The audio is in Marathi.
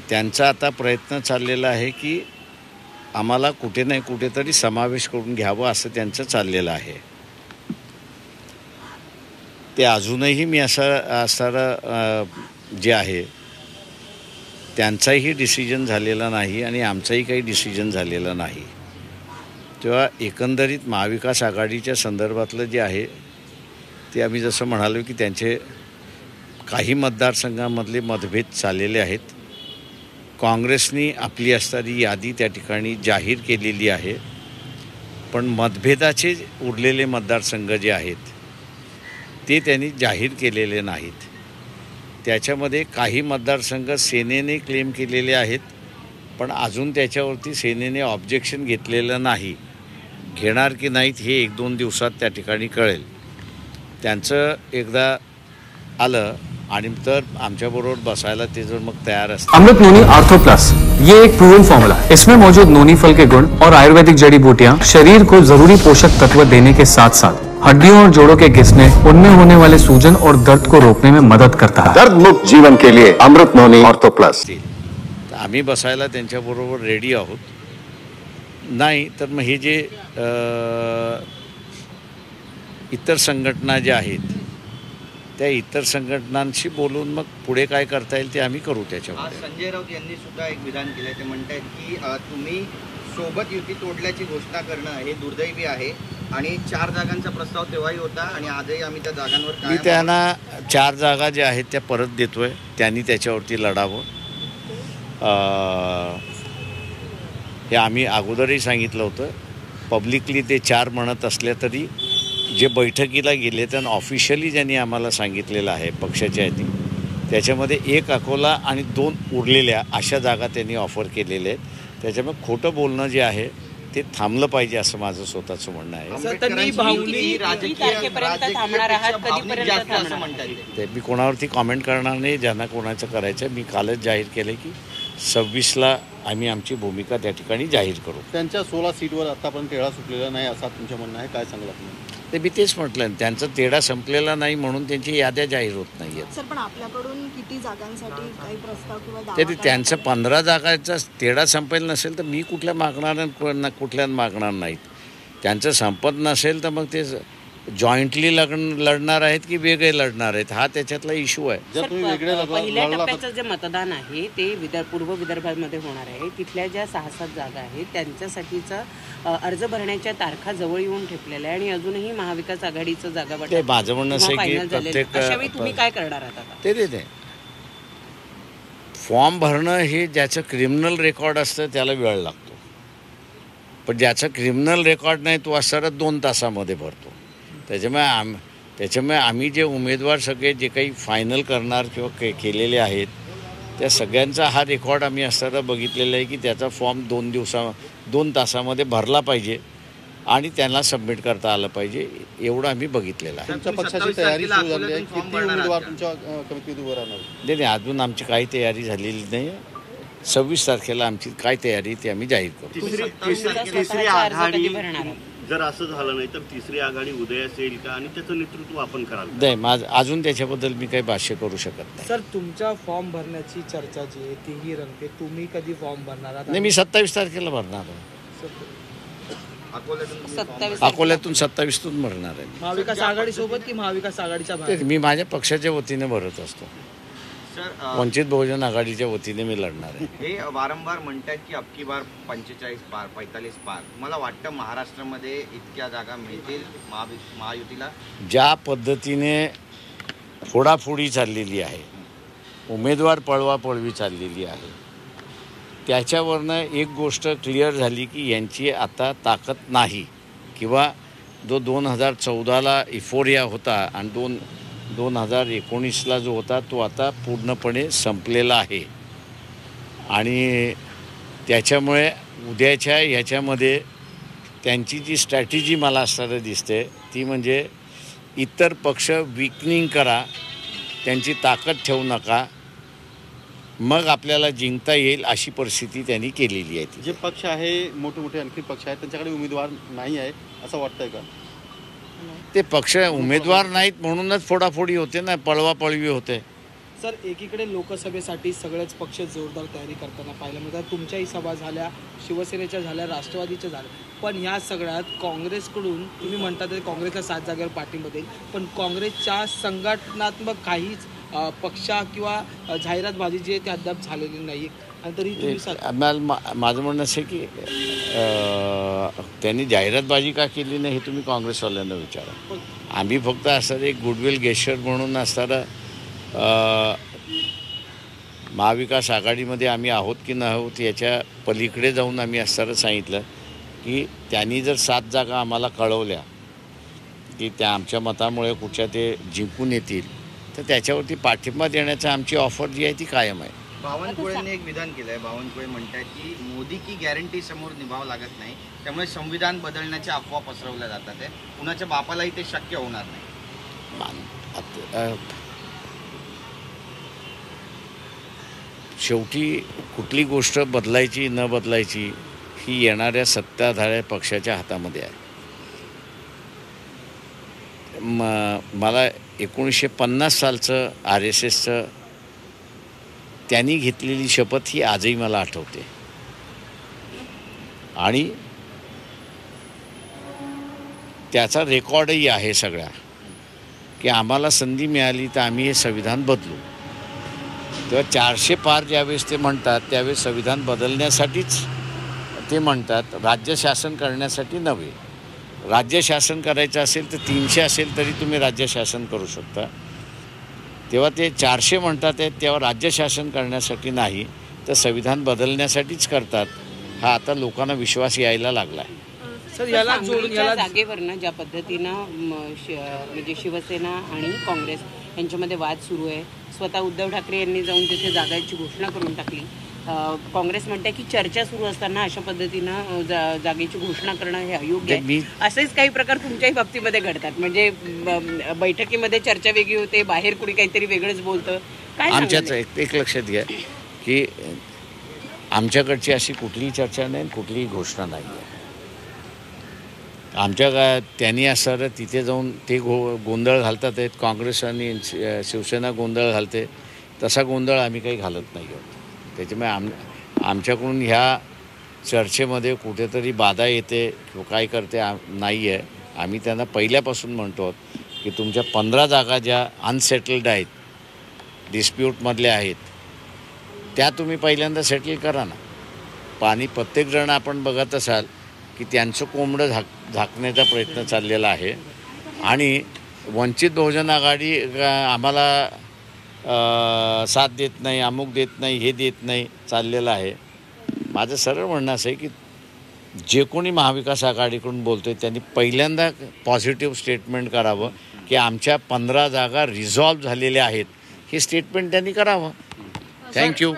त्यांचा आता प्रयत्न चाललेला आहे की आम्हाला कुठे नाही कुठेतरी समावेश करून घ्यावं असं त्यांचं चाललेलं आहे. ते अजूनही मी असं जे आहे त्यांचाही डिसिजन झालेला नाही आणि आमचाही काही डिसिजन झालेला नाही. तेव्हा एकंदरीत महाविकास आघाडीच्या संदर्भातलं जे आहे ते आम्ही जसं म्हणालो की त्यांचे काही मतदारसंघामधले मतभेद चाललेले आहेत. काँग्रेसनी आपली असणारी यादी त्या ठिकाणी जाहीर केलेली आहे, पण मतभेदाचे उरलेले मतदारसंघ जे आहेत ते त्यांनी जाहीर केलेले नाहीत. त्याच्यामध्ये काही मतदारसंघ सेनेने क्लेम केलेले आहेत, पण अजून त्याच्यावरती सेनेने ऑब्जेक्शन घेतलेलं नाही. घेणार की नाहीत हे 1-2 दिवसात त्या ठिकाणी कळेल. त्यांचं एकदा आलं आणि तर आमच्याबरोबर बसायला ते जर मग तयार असतात. अमृत नोनी आर्थो प्लस ये एक प्रूवन फॉर्मूला है. इसमें मौजूद नोनी फल के गुण और आयुर्वेदिक जड़ी बूटियां शरीर को जरूरी पोषक तत्व देने के साथ साथ हड्डियों और जोड़ों के घिसने, उनमें होने वाले सूजन और दर्द को रोकने में मदद करता है. दर्द मुक्त जीवन के लिए अमृत नोनी आर्थो प्लस. आम्ही बसायला त्यांच्याबरोबर रेडी आहोत. नाही तर मग हे जे इतर संघटना ज्या आहेत त्या इतर संघटनांशी बोलून मग पुढे काय करता येईल ते आम्ही करू. त्याच्यामध्ये संजय राऊत यांनी सुद्धा एक विधान केलं. ते म्हणतात की तुम्ही सोबत युती तोडल्याची घोषणा करणं हे दुर्दैवी आहे आणि 4 जागांचा प्रस्ताव तेव्हाही होता आणि आजही आम्ही त्या जागांवर मी त्यांना 4 जागा ज्या आहेत त्या परत देतोय. त्यांनी त्याच्यावरती लढावं. हे आम्ही अगोदरही सांगितलं होतं. पब्लिकली ते 4 म्हणत असल्या तरी जे बैठकीला गेले त्यांना ऑफिशियली ज्यांनी आम्हाला सांगितलेलं आहे पक्षाच्या यांनी, त्याच्यामध्ये 1 अकोला आणि 2 उरलेल्या अशा जागा त्यांनी ऑफर केलेल्या आहेत. त्याच्यामुळे खोटं बोलणं जे आहे ते थांबलं पाहिजे असं माझं स्वतःचं म्हणणं आहे. ते मी कोणावरती कॉमेंट करणार नाही. ज्यांना कोणाचं करायचं मी कालच जाहीर केलं की 26ला आम्ही आमची भूमिका त्या ठिकाणी जाहीर करू. त्यांच्या 16 सीटवर आतापर्यंत तेढा सुटलेला नाही असं तुमचं म्हणणं आहे, काय सांगला तुम्ही? ते मी तेच म्हटलं, त्यांचा तेढा संपलेला नाही म्हणून त्यांची याद्या जाहीर होत नाही आहेत. सर, पण आपल्याकडून किती जागांसाठी काही प्रस्ताव किंवा तरी त्यांचं 15 जागांचा तेढा संपेल नसेल तर मी कुठल्या मागणार कुठल्या मागणार नाहीत. त्यांचं संपत नसेल तर मग ते जॉईंटली लढणार आहेत की वेगळे लढणार आहेत हा त्याच्यातला इश्यू आहे. पहिल्या टप्प्याचं जे मतदान आहे ते पूर्व विदर्भामध्ये होणार आहे. तिथल्या ज्या 6-7 जागा आहेत त्यांच्यासाठीचा अर्ज भरण्याच्या तारखा जवळ येऊन ठेपलेल्या आहे आणि अजूनही महाविकास आघाडीचं जागा ते माझं म्हणणं असं आहे की प्रत्येक अशावेळी तुम्ही काय करणार आहात? ते फॉर्म भरणं हे ज्याचं क्रिमिनल रेकॉर्ड असतं त्याला वेळ लागतो, पण ज्याचं क्रिमिनल रेकॉर्ड नाही तो असणारा 2 तासामध्ये भरतो. त्याच्यामुळे आम्ही जे उमेदवार सगळे जे काही फायनल करणार किंवा केलेले आहेत त्या सगळ्यांचा हा रेकॉर्ड आम्ही असताना बघितलेला आहे की त्याचा फॉर्म 2 तासामध्ये भरला पाहिजे आणि त्यांना सबमिट करता आलं पाहिजे एवढं आम्ही बघितलेलं आहे. तुमच्या पक्षाची तयारी सुरू झाली आहे. किती उमेदवार तुमच्या कमिटीत उभं राहणार? नाही, अजून आमची काही तयारी झालेली नाही. 26 तारखेला आमची काय तयारी ती आम्ही जाहीर करू. तिसरी आघाडी जर असं झालं नाही तर तिसरी आघाडी उदयास येईल का आणि त्याचं नेतृत्व आपण कराल? नाही, अजून त्याच्याबद्दल मी काही भाष्य करू शकत नाही. सर, तुमच्या फॉर्म भरण्याची चर्चा जी आहे तीही रंगते. तुम्ही कधी फॉर्म भरणार आहात? नाही, मी 27 तारखेला भरणार आहे. अकोल्यातून 27तून भरणार आहे. महाविकास आघाडी सोबत की महाविकास आघाडीच्या बाहेर? मी माझ्या पक्षाच्या वतीने भरत असतो. वंचित बहुजन आघाडीच्या वतीने मी लढणार आहे. हे वारंवार म्हणतात की अबकी बार 45 पार 45 पार. मला वाटतं महाराष्ट्रामध्ये इतक्या जागा मिळतील महायुतीला? ज्या पद्धतीने फोडाफोडी चाललेली आहे, उमेदवार पळवापळवी चाललेली आहे, त्याच्यावरनं एक गोष्ट क्लिअर झाली की यांची आता ताकद नाही किंवा जो 2014ला इफोरिया होता आणि 2019ला जो होता तो आता पूर्णपणे संपलेला आहे. आणि त्याच्यामुळे उद्याच्या ह्याच्यामध्ये त्यांची जी स्ट्रॅटेजी मला असताना दिसते ती म्हणजे इतर पक्ष विकनिंग करा, त्यांची ताकद ठेवू नका, मग आपल्याला जिंकता येईल अशी परिस्थिती त्यांनी केलेली आहे. जे पक्ष आहे मोठे मोठे आणखी पक्ष आहेत त्यांच्याकडे उमेदवार नाही आहे असं वाटतंय का? ते पक्ष उमेदवार नाहीत म्हणूनच फोडाफोडी होते ना, पळवापळवी होते. सर, एकीकडे लोकसभेसाठी सगळेच पक्ष जोरदार तयारी करताना पाहायला मिळतात. तुमच्याही सभा झाल्या, शिवसेनेच्या झाल्या, राष्ट्रवादीच्या झाल्या, पण ह्या सगळ्यात काँग्रेसकडून तुम्ही म्हणता ते काँग्रेसला 7 जागेवर पाठिंबा देईल, पण काँग्रेसच्या संघटनात्मक काहीच पक्षा किंवा जाहिरातबाजी जी आहे ती अद्याप झालेली नाही आणि तरी तुम्ही माझं म्हणणं असं आहे की त्यांनी जाहिरातबाजी का केली नाही हे तुम्ही काँग्रेसवाल्यांना विचारा. आम्ही फक्त असं एक गुडविल गेस्चर म्हणून असताना महाविकास आघाडीमध्ये आम्ही आहोत की न आहोत याच्या पलीकडे जाऊन आम्ही असताना सांगितलं की त्यांनी जर 7 जागा आम्हाला कळवल्या की त्या आमच्या मतामुळे कुठच्या ते जिंकून येतील तर त्याच्यावरती पाठिंबा देण्याची आमची ऑफर जी आहे ती कायम आहे. बावनकुळेंनी एक विधान केलं आहे. बावनकुळे म्हणतात की मोदी की गॅरंटी समोर निभावं लागत नाही, त्यामुळे संविधान बदलण्याच्या अफवा पसरवल्या जातात आहे. कुणाच्या बापालाही ते शक्य होणार नाही. शेवटी कुठली गोष्ट बदलायची न बदलायची ही येणाऱ्या सत्ताधाऱ्या पक्षाच्या हातामध्ये आहे. मला 1950 सालचं RSSचं त्यांनी घेतलेली शपथ ही आजही मला आठवते आणि त्याचा रेकॉर्डही आहे सगळ्या की आम्हाला संधी मिळाली तर आम्ही हे संविधान बदलू. तेव्हा 400 पार ज्यावेळेस ते म्हणतात त्यावेळेस संविधान बदलण्यासाठीच ते म्हणतात, राज्य शासन करण्यासाठी नव्हे. राज्य शासन करायचं असेल तर 300 असेल तरी तुम्ही राज्य शासन करू शकता. तेव्हा ते 400 म्हणतात आहेत तेव्हा राज्य शासन करण्यासाठी नाही तर संविधान बदलण्यासाठीच करतात. हा आता लोकांना विश्वास यायला लागला आहे. सर, याला जोडून याला जागेवरनं ज्या पद्धतीनं म्हणजे शिवसेना आणि काँग्रेस यांच्यामध्ये वाद सुरू आहे, स्वतः उद्धव ठाकरे यांनी जाऊन तिथे जागांची घोषणा करून टाकली. काँग्रेस म्हणते की चर्चा सुरू असताना अशा पद्धतीनं जागेची घोषणा करणं हे अयोग्य आहे. असेच काही प्रकार तुमच्याही बाबतीमध्ये घडतात, म्हणजे बैठकीमध्ये चर्चा वेगळी होते, बाहेर कुणी काहीतरी वेगळंच बोलतं. काय आमच्याच एक लक्षात घ्या की आमच्याकडची अशी कुठलीही चर्चा नाही, कुठलीही घोषणा नाही आहे. आमच्या त्यांनी असं तिथे जाऊन ते गोंधळ घालतात आहेत, काँग्रेस आणि शिवसेना गोंधळ घालते, तसा गोंधळ आम्ही काही घालत नाही आहोत. त्याच्यामुळे आमच्याकडून ह्या चर्चेमध्ये कुठेतरी बाधा येते किंवा काय करते नाही आहे. आम्ही त्यांना पहिल्यापासून म्हणतो की तुमच्या 15 जागा ज्या अनसेटल्ड आहेत, डिस्प्यूटमधल्या आहेत, त्या तुम्ही पहिल्यांदा सेटल करा ना. पाणी प्रत्येकजण आपण बघत असाल की त्यांचं कोंबडं झाकण्याचा प्रयत्न चाललेला आहे आणि वंचित बहुजन आघाडी आम्हाला साथ देत नाही, अमुक देत नाही, हे देत नाही चाललेलं आहे. माझं सरळ म्हणणं असं आहे की जे कोणी महाविकास आघाडीकडून बोलतो आहे त्यांनी पहिल्यांदा पॉझिटिव्ह स्टेटमेंट करावं की आमच्या 15 जागा रिझॉल्व झालेल्या आहेत, हे स्टेटमेंट त्यांनी करावं. थँक्यू.